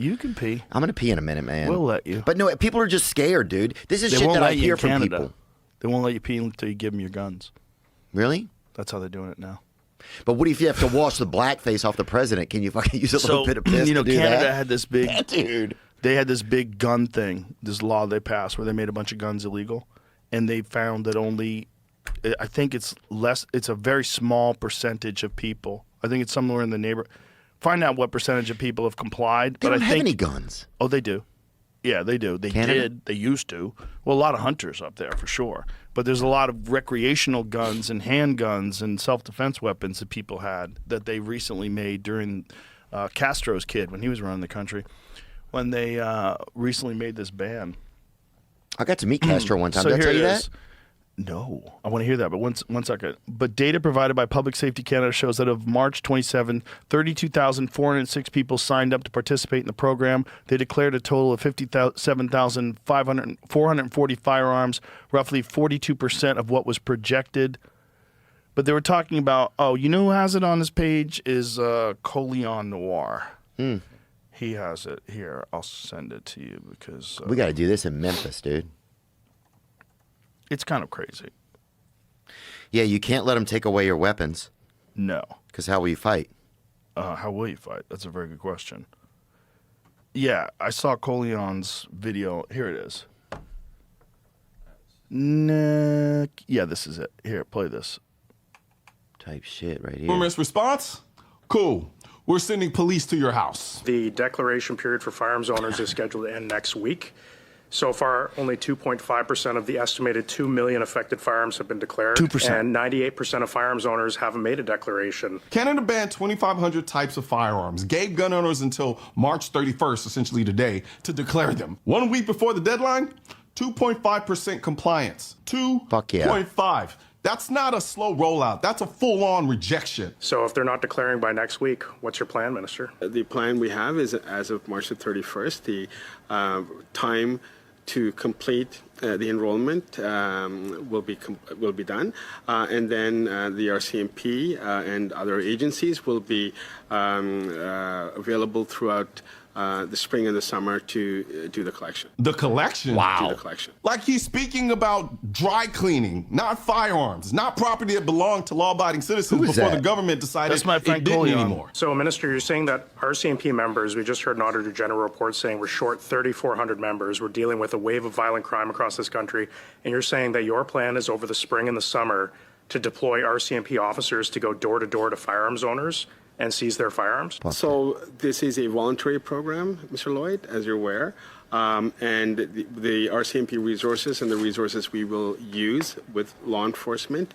You can pee. I'm gonna pee in a minute, man. We'll let you. But no, people are just scared, dude. This is shit that I hear from people. They won't let you pee until you give them your guns. Really? That's how they're doing it now. But what if you have to wash the blackface off the president? Can you fucking use a little bit of piss to do Canada that? had this big... Yeah, dude. They had this big gun thing, this law they passed where they made a bunch of guns illegal. And they found that only... I think it's a very small percentage of people. I think it's somewhere in the neighborhood. Find out what percentage of people have complied. They don't have any guns. Oh, they do. Yeah, they do. They did. They used to. Well, a lot of hunters up there for sure. But there's a lot of recreational guns and handguns and self-defense weapons that people had that they recently made during Castro's kid when he was running the country. When they recently made this ban. I got to meet Castro one time. Did I tell you that? No, I want to hear that, but one second. But data provided by Public Safety Canada shows that of March 27, 32,406 people signed up to participate in the program. They declared a total of 57,440 firearms, roughly 42% of what was projected. But they were talking about, you know who has it on his page is Coleon Noir. He has it here. I'll send it to you because... we got to do this in Memphis, dude. It's kind of crazy. Yeah, you can't let them take away your weapons. No. Because how will you fight? How will you fight? That's a very good question. Yeah, I saw Coleon's video. Here it is. Yeah, this is it. Here, play this. Type shit right here. Numerous response? Cool. We're sending police to your house. The declaration period for firearms owners is scheduled to end next week. So far, only 2.5% of the estimated 2 million affected firearms have been declared. 2%. And 98% of firearms owners haven't made a declaration. Canada banned 2,500 types of firearms, gave gun owners until March 31st, essentially today, to declare them. 1 week before the deadline, 2.5% compliance. 2.5. That's not a slow rollout. That's a full-on rejection. So if they're not declaring by next week, what's your plan, Minister? The plan we have is, as of March the 31st, the time to complete the enrollment will be done, and then the RCMP and other agencies will be available throughout the spring and the summer to do the collection. The collection? Wow. Do the collection. Like he's speaking about dry cleaning, not firearms, not property that belonged to law-abiding citizens before the government decided it didn't anymore. So, Minister, you're saying that RCMP members, we just heard an Auditor General report saying we're short 3,400 members. We're dealing with a wave of violent crime across this country. And you're saying that your plan is over the spring and the summer to deploy RCMP officers to go door-to-door to firearms owners and seize their firearms? So this is a voluntary program, Mr. Lloyd, as you're aware. And the RCMP resources and the resources we will use with law enforcement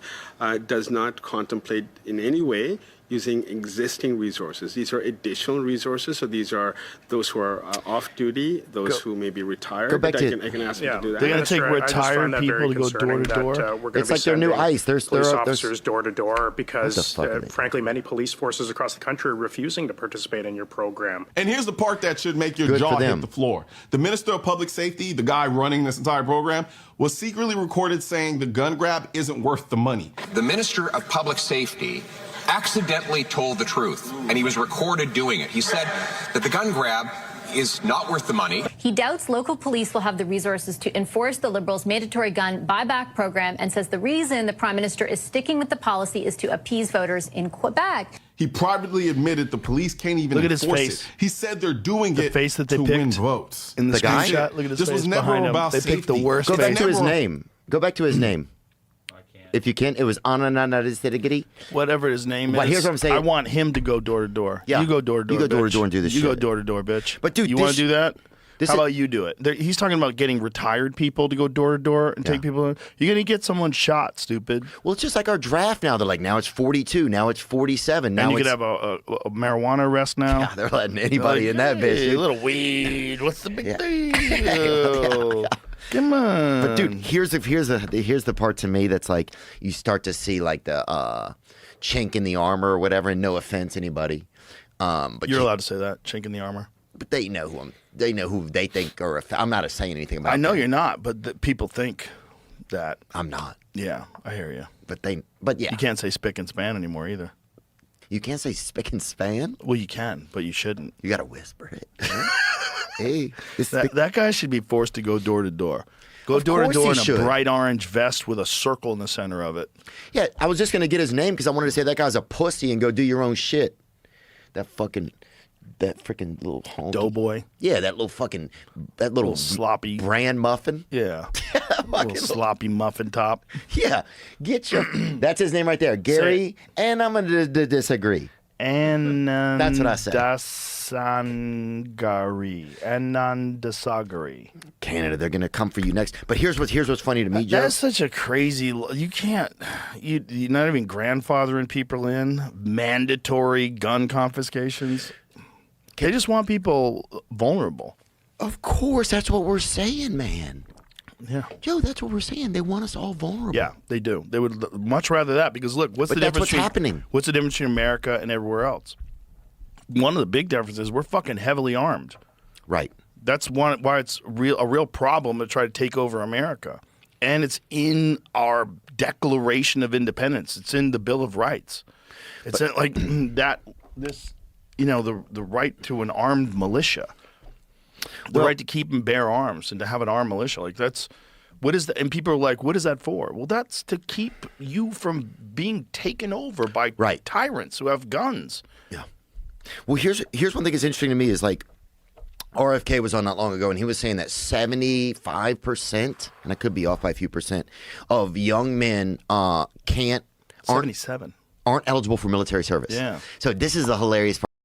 does not contemplate in any way using existing resources. These are additional resources, so these are those who are off duty, those who may be retired. Go back to I can ask them to do that. They're going to take retired people to go door to door. It's like their new ICE. There's police officers door to door because, frankly, many police forces across the country are refusing to participate in your program. And here's the part that should make your jaw hit the floor. The Minister of Public Safety, the guy running this entire program, was secretly recorded saying the gun grab isn't worth the money. The Minister of Public Safety accidentally told the truth, and he was recorded doing it. He said that the gun grab is not worth the money. He doubts local police will have the resources to enforce the Liberals' mandatory gun buyback program and says the reason the Prime Minister is sticking with the policy is to appease voters in Quebec. He privately admitted the police can't even enforce it. He said they're doing it to win votes. In the guy? screenshot, look at his this face was never behind him. about They safety. picked the worst Go back face. to his name. Go back to his name. If you can, it was Adesanagary. Whatever his name is. But here's what I'm saying. I want him to go door to door. Yeah. You go door to door. You go door to door and do this shit. You go door to door, bitch. But dude, you want to do that? How about you do it? He's talking about getting retired people to go door to door and take people in. You're going to get someone shot, stupid. Well, it's just like our draft now. They're like, now it's 42. Now it's 47. Now and you it's... could have a marijuana arrest now. Yeah, they're letting anybody in that bitch. Hey, a little weed. What's the big deal? Come on. But dude, here's the part to me that's like you start to see like the chink in the armor or whatever. And no offense, anybody. But you're allowed to say that, chink in the armor. But they know who they know who they think are. I'm not saying anything about. I know them. you're not, but people think that I'm not. Yeah, I hear you. But yeah, you can't say spick and span anymore either. You can't say spick and span. Well, you can, but you shouldn't. You got to whisper it. Hey, that guy should be forced to go door to door. Go door to door in a bright oranch vest with a circle in the center of it. Yeah, I was just going to get his name because I wanted to say that guy's a pussy and go do your own shit. That freaking little honky. Doughboy. Yeah, that little sloppy bran muffin. Yeah. Little sloppy muffin top. Yeah. That's his name right there. Gary, and I'm going to disagree. And that's what I said. Adesanagary. Canada, they're gonna come for you next. But here's what's funny to me, Joe. That's such a crazy. You can't. You're not even grandfathering people in mandatory gun confiscations. They just want people vulnerable. Of course, that's what we're saying, man. Yeah, Joe, that's what we're saying. They want us all vulnerable. Yeah, they do. They would much rather that because look, what's the difference? What's the difference between America and everywhere else? One of the big differences is we're fucking heavily armed. Right. That's why it's a real problem to try to take over America, and it's in our Declaration of Independence. It's in the Bill of Rights. It's like that. This, the right to an armed militia. The right to keep and bear arms and to have an armed militia. Like and people are like, what is that for? Well, that's to keep you from being taken over by tyrants who have guns. Yeah. Well, here's one thing that's interesting to me is like RFK was on not long ago and he was saying that 75%, and I could be off by a few percent, of young men aren't eligible for military service. Yeah. So this is the hilarious part.